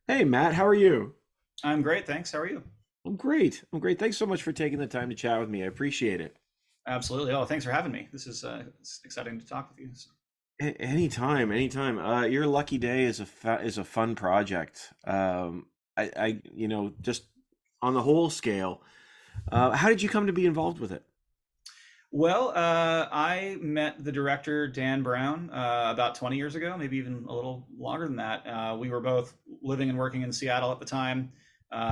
Hey Matt, how are you? I'm great, thanks. How are you? I'm great. I'm great. Thanks so much for taking the time to chat with me. I appreciate it. Absolutely. Oh, thanks for having me. This is it's exciting to talk with you. Anytime, anytime. Your Lucky Day is a fun project. Just on the whole scale, how did you come to be involved with it? Well, I met the director Dan Brown about 20 years ago, maybe even a little longer than that. We were both living and working in Seattle at the time.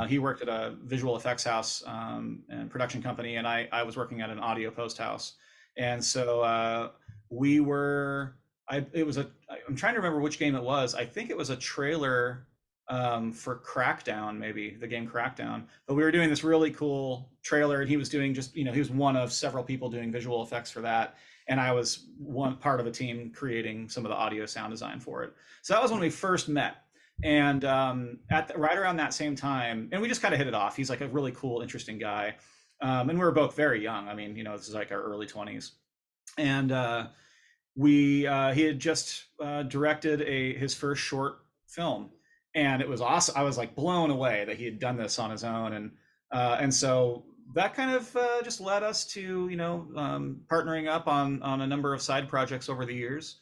He worked at a visual effects house and production company, and I was working at an audio post house. And so we were. It was a. I'm trying to remember which game it was. I think it was a trailer for Crackdown, maybe the game Crackdown. But we were doing this really cool trailer, and he was doing just, he was one of several people doing visual effects for that. And I was one part of a team creating some of the audio sound design for it. So that was when we first met. And right around that same time, and we just kind of hit it off. He's like a really cool, interesting guy. And we were both very young. I mean, this is like our early 20s. And he had just directed his first short film, and it was awesome. I was like blown away that he had done this on his own, and so that kind of just led us to partnering up on a number of side projects over the years.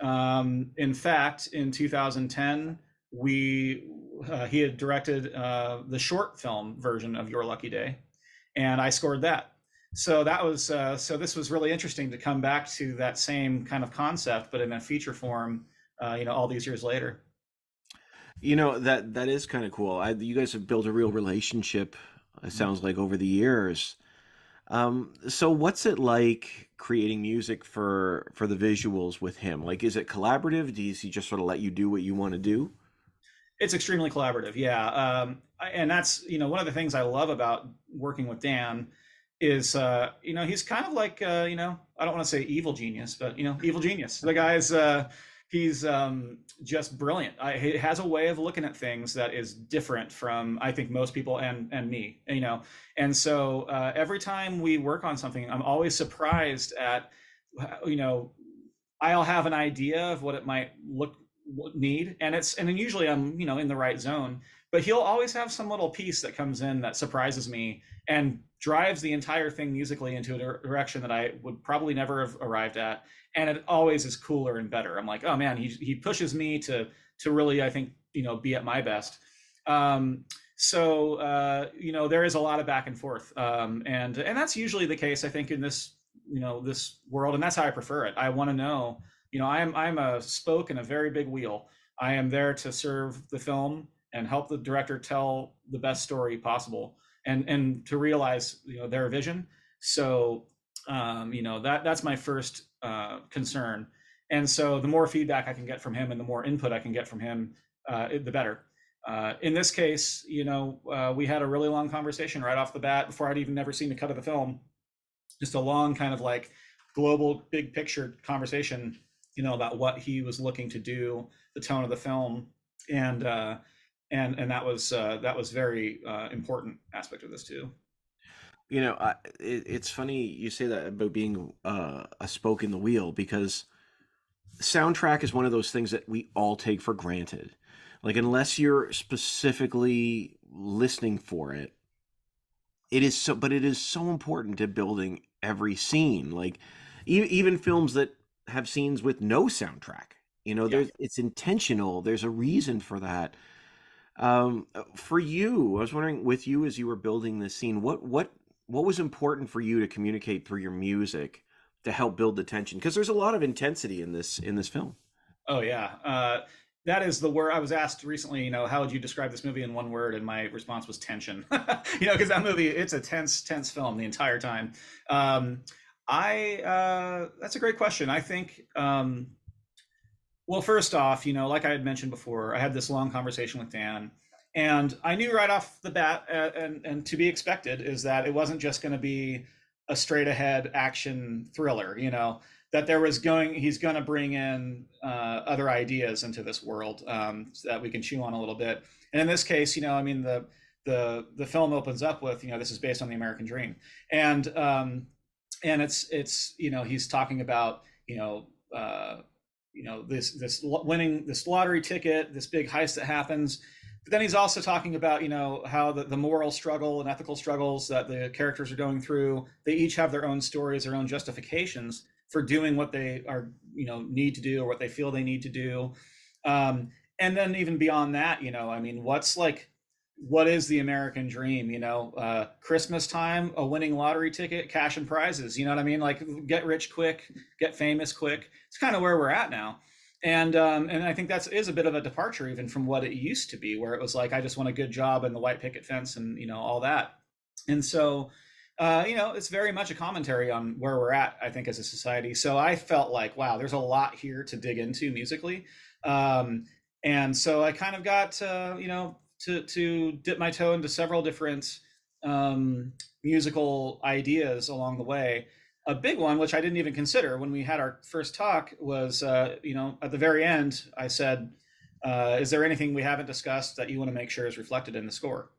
In fact, in 2010, we he had directed the short film version of Your Lucky Day, and I scored that. So this was really interesting to come back to that same kind of concept, but in a feature form, all these years later. That is kind of cool. You guys have built a real relationship, it sounds like, over the years. So what's it like creating music for the visuals with him? Like, is it collaborative? Does he just sort of let you do what you want to do? It's extremely collaborative, yeah. And that's one of the things I love about working with Dan is he's kind of like I don't want to say evil genius, but evil genius. The guy's he's just brilliant. He has a way of looking at things that is different from, I think, most people and me. And so every time we work on something, I'm always surprised at you know I'll have an idea of what it might need, and then usually I'm in the right zone, but he'll always have some little piece that comes in that surprises me and drives the entire thing musically into a direction that I would probably never have arrived at, and it always is cooler and better. I'm like, oh man, he pushes me to really, I think, be at my best. So there is a lot of back and forth, and that's usually the case, I think, in this world, and that's how I prefer it. I want to know, I'm a spoke in a very big wheel. I am there to serve the film and help the director tell the best story possible, and to realize their vision. So that's my first concern. And so the more feedback I can get from him and the more input I can get from him, the better. In this case, we had a really long conversation right off the bat before I'd even never seen the cut of the film. Just a long kind of like global big picture conversation, about what he was looking to do, the tone of the film, and that was very important aspect of this too. It's funny you say that about being a spoke in the wheel, because soundtrack is one of those things that we all take for granted. Like, unless you're specifically listening for it, but it is so important to building every scene. Like, even films that have scenes with no soundtrack, Yeah. it's intentional. There's a reason for that. For you, I was wondering, with you, as you were building this scene, what was important for you to communicate through your music to help build the tension? Because there's a lot of intensity in this film. Oh yeah. That is the word I was asked recently. How would you describe this movie in one word? And my response was tension. Because that movie, it's a tense film the entire time. I That's a great question. I think. Well, first off, like I had mentioned before, I had this long conversation with Dan, and I knew right off the bat, and to be expected, is that it wasn't just going to be a straight ahead action thriller. That he's going to bring in other ideas into this world, so that we can chew on a little bit. And in this case, I mean, the film opens up with, this is based on the American dream, and it's he's talking about this winning this lottery ticket, this big heist that happens. But then he's also talking about, how the moral struggle and ethical struggles that the characters are going through, they each have their own stories, their own justifications for doing what they are, need to do, or what they feel they need to do. Um, and then even beyond that, I mean, what is the American dream? Christmas time, a winning lottery ticket, cash and prizes. You know what I mean? Like, get rich quick, get famous quick. It's kind of where we're at now. And I think is a bit of a departure even from what it used to be, where it was like, I just want a good job and the white picket fence and all that. And so, it's very much a commentary on where we're at, I think, as a society. So I felt like, wow, there's a lot here to dig into musically. And so I kind of got, to dip my toe into several different musical ideas along the way. A big one, which I didn't even consider when we had our first talk, was, at the very end, I said, is there anything we haven't discussed that you want to make sure is reflected in the score?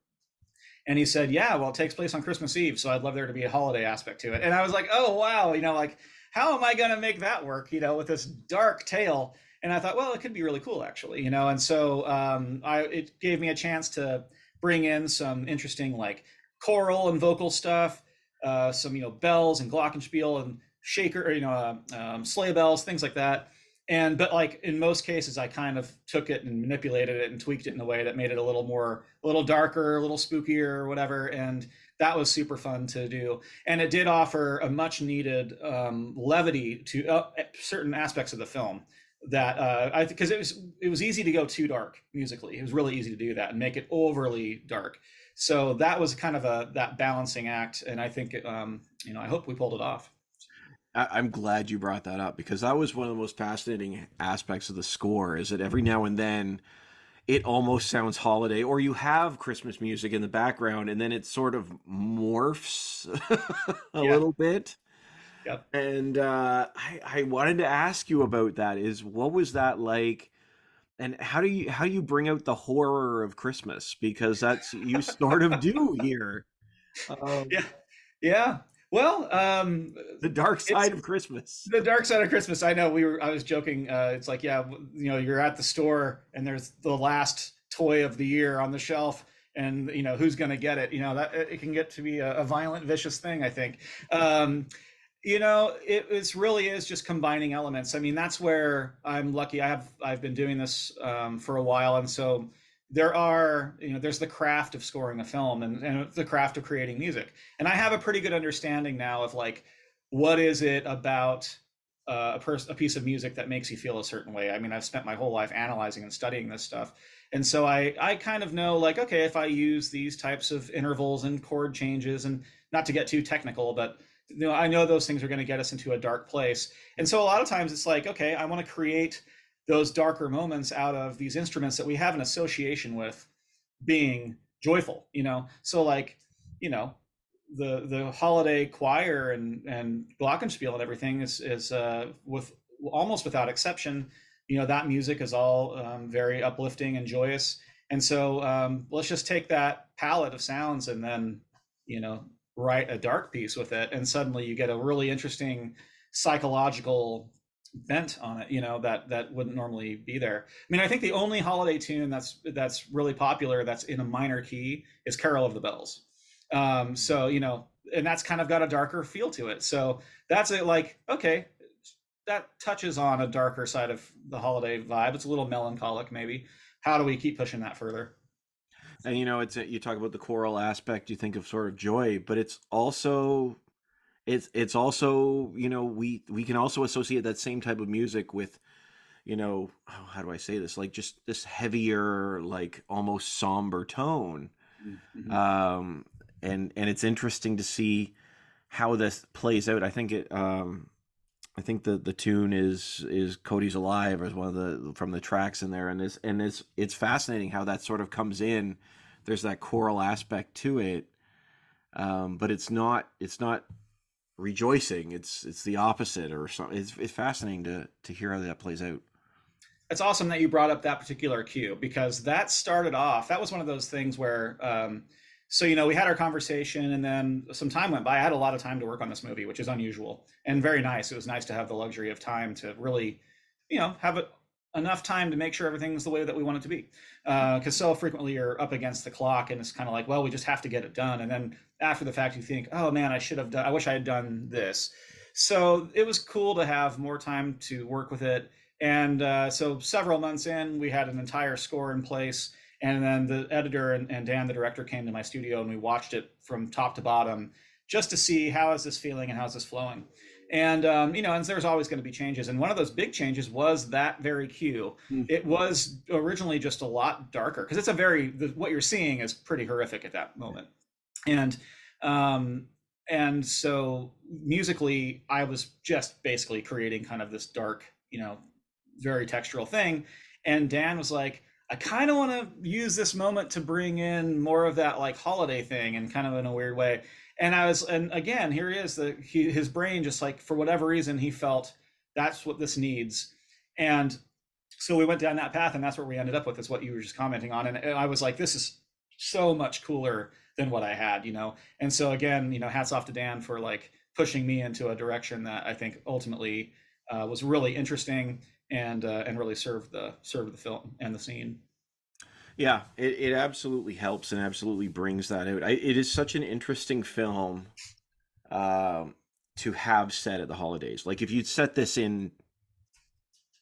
And he said, yeah, well, it takes place on Christmas Eve, so I'd love there to be a holiday aspect to it. And I was like, oh, wow, like, how am I going to make that work, with this dark tale? And I thought, well, it could be really cool, actually, And so it gave me a chance to bring in some interesting, like, choral and vocal stuff, some, bells and glockenspiel and shaker, or, sleigh bells, things like that. But like in most cases, I kind of took it and manipulated it and tweaked it in a way that made it a little darker, a little spookier, or whatever. And that was super fun to do. And it did offer a much needed levity to certain aspects of the film that because it was easy to go too dark musically. It was really easy to do that and make it overly dark. So that was kind of that balancing act. And I think, I hope we pulled it off. I'm glad you brought that up, because that was one of the most fascinating aspects of the score, is that every now and then it almost sounds holiday, or you have Christmas music in the background and then it sort of morphs a Yeah. little bit. Yep. And I wanted to ask you about that. Is what was that like? And how do you bring out the horror of Christmas? Because that's you sort of do here. Yeah. Um, Yeah. Well, the dark it's side of Christmas. the dark side of Christmas. I know I was joking. It's like, yeah, you're at the store and there's the last toy of the year on the shelf, and who's going to get it. That it can get to be a violent, vicious thing, I think. It really is just combining elements. I mean, that's where I'm lucky. I've been doing this for a while, and so there's the craft of scoring a film, and the craft of creating music, and I have a pretty good understanding now of, like, what is it about a piece of music that makes you feel a certain way. I mean, I've spent my whole life analyzing and studying this stuff, and so I kind of know, like, okay, if I use these types of intervals and chord changes, and not to get too technical, but I know those things are going to get us into a dark place. And so a lot of times it's like, okay, I want to create those darker moments out of these instruments that we have an association with being joyful. So, like, the holiday choir and glockenspiel and everything is with almost without exception, that music is all very uplifting and joyous. And so let's just take that palette of sounds and then write a dark piece with it, and suddenly you get a really interesting psychological bent on it, that wouldn't normally be there. I mean, I think the only holiday tune that's really popular that's in a minor key is Carol of the Bells. So, and that's kind of got a darker feel to it. So that's it. Like, okay, that touches on a darker side of the holiday vibe. It's a little melancholic, maybe. How do we keep pushing that further? And you talk about the choral aspect, you think of sort of joy, but it's also we can also associate that same type of music with, how do I say this, like, just this heavier, like, almost somber tone. Mm-hmm. And it's interesting to see how this plays out. I think the tune is Cody's Alive, as one of the tracks in there, and it's fascinating how that sort of comes in. There's that choral aspect to it, but it's not rejoicing. It's the opposite or something. It's fascinating to hear how that plays out. It's awesome that you brought up that particular cue, because that started off. That was one of those things where, so we had our conversation, and then some time went by. I had a lot of time to work on this movie, which is unusual and very nice. It was nice to have the luxury of time to really, have it enough time to make sure everything's the way that we want it to be. Because so frequently you're up against the clock, and it's kind of like, well, we just have to get it done. And then after the fact, you think, oh man, I wish I had done this. So it was cool to have more time to work with it. And so several months in, we had an entire score in place. And then the editor and Dan, the director, came to my studio and we watched it from top to bottom just to see how is this feeling and how's this flowing. And and there's always going to be changes. And one of those big changes was that very cue. It was originally just a lot darker because what you're seeing is pretty horrific at that moment. And and so musically, I was just basically creating kind of this dark, very textural thing. And Dan was like, I kind of want to use this moment to bring in more of that like holiday thing and kind of in a weird way. And again, here he is, his brain just like, for whatever reason, he felt that's what this needs. And so we went down that path, and that's where we ended up with, is what you were just commenting on. And I was like, this is so much cooler than what I had. And so again, hats off to Dan for like pushing me into a direction that I think ultimately was really interesting and really served the film and the scene. Yeah, it absolutely helps and absolutely brings that out. It is such an interesting film to have set at the holidays. Like if you'd set this in,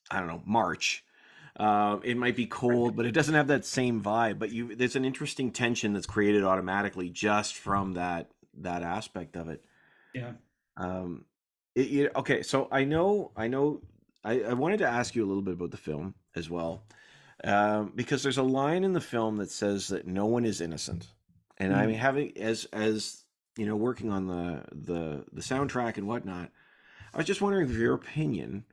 I don't know, March, it might be cold, but it doesn't have that same vibe. But there's an interesting tension that's created automatically just from that aspect of it. Yeah. Okay, so I wanted to ask you a little bit about the film as well. Because there's a line in the film that says that no one is innocent, and I mean, having as working on the soundtrack and whatnot, I was just wondering your opinion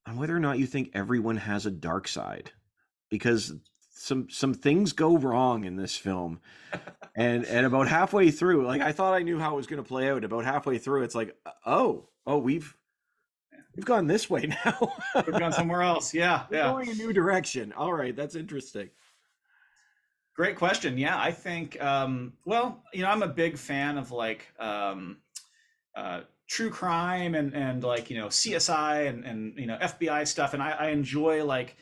on whether or not you think everyone has a dark side, because some things go wrong in this film, and about halfway through, like I thought I knew how it was going to play out. About halfway through, it's like, oh, we've gone this way now. We've gone somewhere else. Yeah. We're going a new direction. All right. That's interesting. Great question. Yeah. I think, I'm a big fan of like true crime and like, CSI and FBI stuff. And I enjoy like,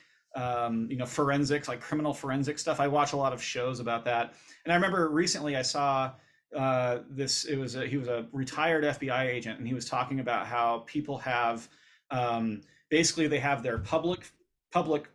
forensics, like criminal forensic stuff. I watch a lot of shows about that. And I remember recently I saw he was a retired FBI agent, and he was talking about how people have, basically they have their public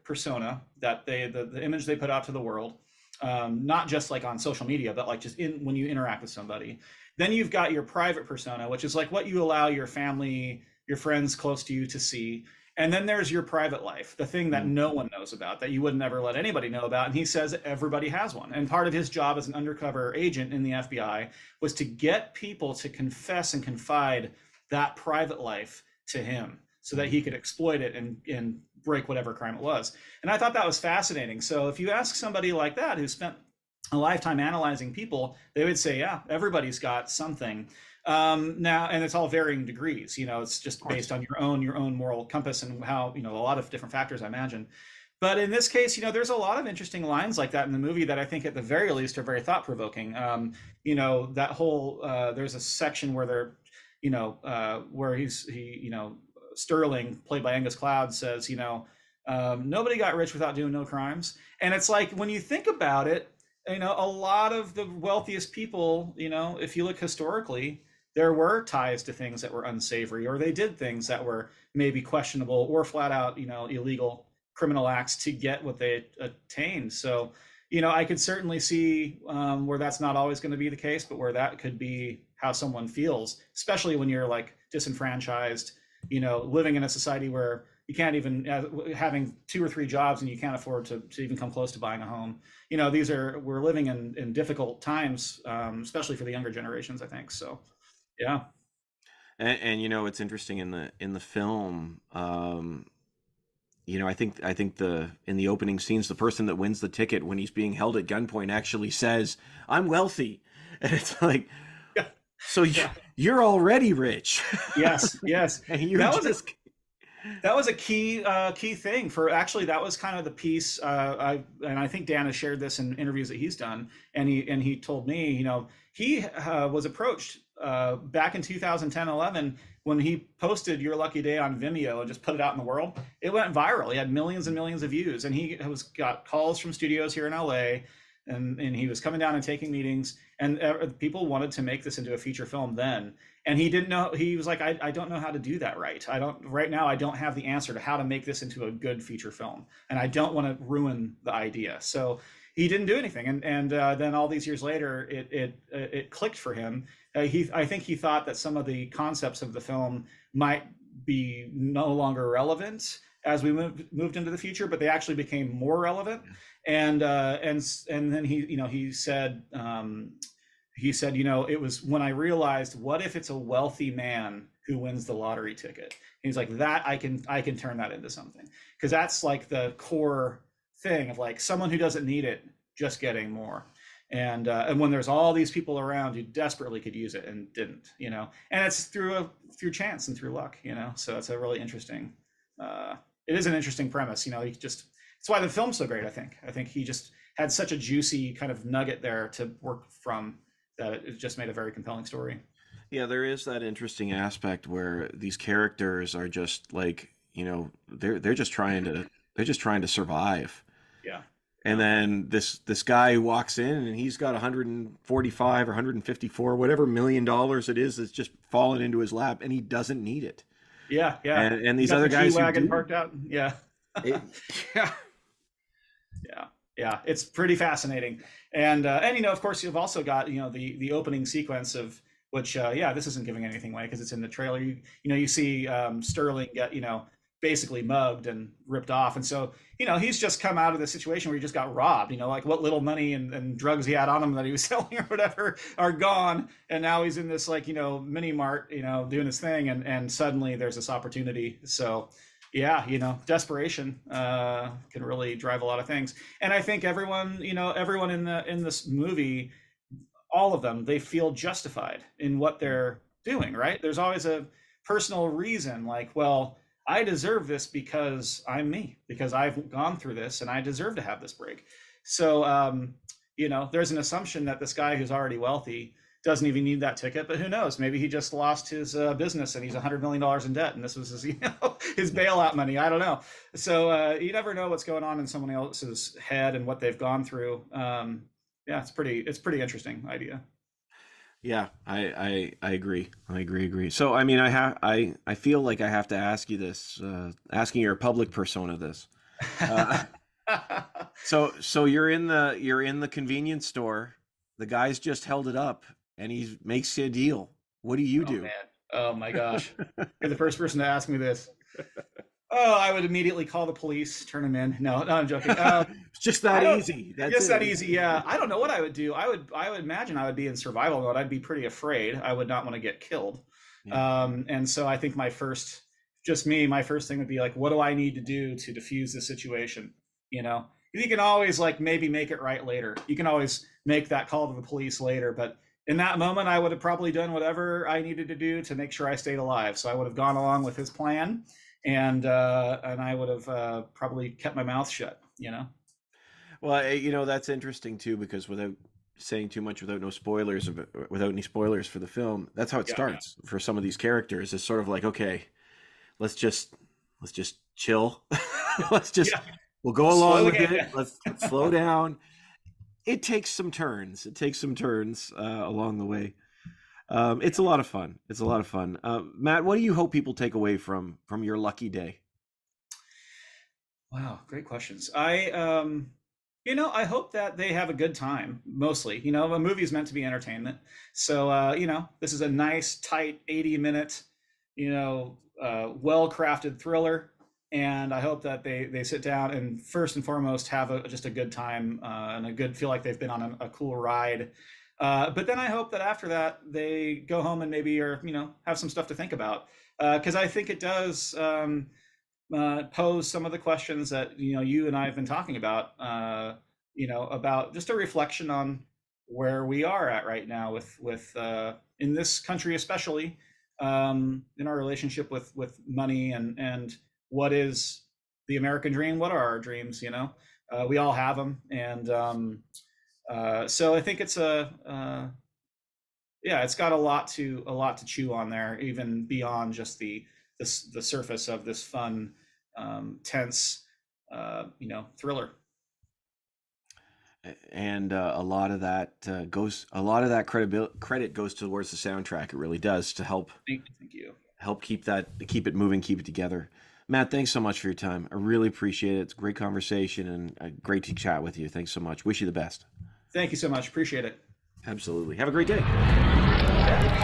persona that the image they put out to the world, not just like on social media, but like just when you interact with somebody. Then you've got your private persona, which is like what you allow your family, your friends close to you to see. And then there's your private life, the thing that no one knows about, that you would never let anybody know about. And he says that everybody has one. And part of his job as an undercover agent in the FBI was to get people to confess and confide that private life to him so that he could exploit it and break whatever crime it was. And I thought that was fascinating. So if you ask somebody like that who spent a lifetime analyzing people, they would say, yeah, everybody's got something. Now, and it's all varying degrees, it's just based on your own moral compass and how, a lot of different factors, I imagine. But in this case, there's a lot of interesting lines like that in the movie that I think at the very least are very thought provoking. That whole, there's a section where they're, where Sterling, played by Angus Cloud, says, nobody got rich without doing no crimes. And it's like, when you think about it, a lot of the wealthiest people, if you look historically, there were ties to things that were unsavory, or they did things that were maybe questionable or flat out, illegal criminal acts to get what they attained. So, I could certainly see where that's not always going to be the case, but where that could be how someone feels, especially when you're like disenfranchised, living in a society where you can't even, having 2 or 3 jobs and you can't afford to even come close to buying a home. We're living in difficult times, especially for the younger generations, I think. So, yeah. And it's interesting in the film. I think in the opening scenes, the person that wins the ticket when he's being held at gunpoint actually says, "I'm wealthy," and it's like, Yeah. so you're already rich. Yes. And that was a key thing for, actually, that was kind of the piece. I think Dan has shared this in interviews that he's done, and he told me, he was approached back in 2010-11 when he posted Your Lucky Day on Vimeo and just put it out in the world, it went viral. He had millions and millions of views, and he was got calls from studios here in LA, and he was coming down and taking meetings, and people wanted to make this into a feature film then. And he didn't know. He was like, I don't know how to do that right. I don't right now. I don't have the answer to how to make this into a good feature film, and I don't want to ruin the idea. So he didn't do anything, and then all these years later, it clicked for him. I think he thought that some of the concepts of the film might be no longer relevant as we moved into the future, but they actually became more relevant. And then he said, it was when I realized, what if it's a wealthy man who wins the lottery ticket? He's like, that I can turn that into something, because that's like the core thing of like someone who doesn't need it just getting more. And when there's all these people around who desperately could use it and didn't, and it's through chance and through luck, so it's a really interesting, it is an interesting premise, he just, it's why the film's so great. I think he just had such a juicy kind of nugget there to work from, that it just made a very compelling story. Yeah, there is that interesting aspect where these characters are just like, they're just trying to survive. Yeah. And then this guy walks in and he's got 145 or 154 whatever $1 million it is that's just fallen into his lap, and he doesn't need it. Yeah, yeah. And these other guys who do parked out. Yeah. it, yeah. Yeah. It's pretty fascinating. And of course, you've also got the opening sequence of which this isn't giving anything away because it's in the trailer. You see Sterling get basically mugged and ripped off, and so he's just come out of the situation where he just got robbed. Like what little money and drugs he had on him that he was selling or whatever are gone, and now he's in this mini mart doing his thing, and suddenly there's this opportunity. So desperation can really drive a lot of things. And I think everyone in this movie, all of them, they feel justified in what they're doing, right? There's always a personal reason, like, well, I deserve this because I'm me, because I've gone through this and I deserve to have this break. So, there's an assumption that this guy who's already wealthy doesn't even need that ticket, but who knows? Maybe he just lost his business and he's $100 million in debt, and this was his, his bailout money. I don't know. So you never know what's going on in someone else's head and what they've gone through. It's pretty interesting idea. Yeah, I agree. I agree. So I mean, I feel like I have to ask you this, asking your public persona this. Uh, so you're in the convenience store. The guy's just held it up, and he makes you a deal. What do you Oh do? man. Oh my gosh. You're the first person to ask me this. Oh, I would immediately call the police, turn them in. No, I'm joking. It's just that easy. That's just it. that easy. Yeah. I don't know what I would do. I would imagine I would be in survival mode. I'd be pretty afraid. I would not want to get killed. Yeah. And so I think my first thing would be like, what do I need to do to diffuse the situation? You can always maybe make it right later. You can always make that call to the police later, but in that moment, I would have probably done whatever I needed to do to make sure I stayed alive. So I would have gone along with his plan, and I would have probably kept my mouth shut. Well, that's interesting too, because without saying too much, without without any spoilers for the film, that's how it starts for some of these characters. It's sort of like, okay, let's just chill. let's just we'll go along with it. Let's slow down. It takes some turns. Along the way. It's a lot of fun. Matt, what do you hope people take away from Your Lucky Day? Wow, great questions. I hope that they have a good time. Mostly, a movie is meant to be entertainment. So, this is a nice, tight 80-minute, well-crafted thriller. And I hope that they sit down and first and foremost have just a good time and feel like they've been on a cool ride. But then I hope that after that they go home and maybe have some stuff to think about, because I think it does pose some of the questions that you and I have been talking about. About just a reflection on where we are at right now with in this country especially, in our relationship with money and what is the American dream? What are our dreams? We all have them, and so I think it's Yeah, it's got a lot to chew on there, even beyond just the surface of this fun, tense, thriller. And a lot of that a lot of that credit goes towards the soundtrack. It really does, to Thank you. help keep it moving, keep it together. Matt, thanks so much for your time. I really appreciate it. It's a great conversation and great to chat with you. Thanks so much. Wish you the best. Thank you so much. Appreciate it. Absolutely. Have a great day. Yeah.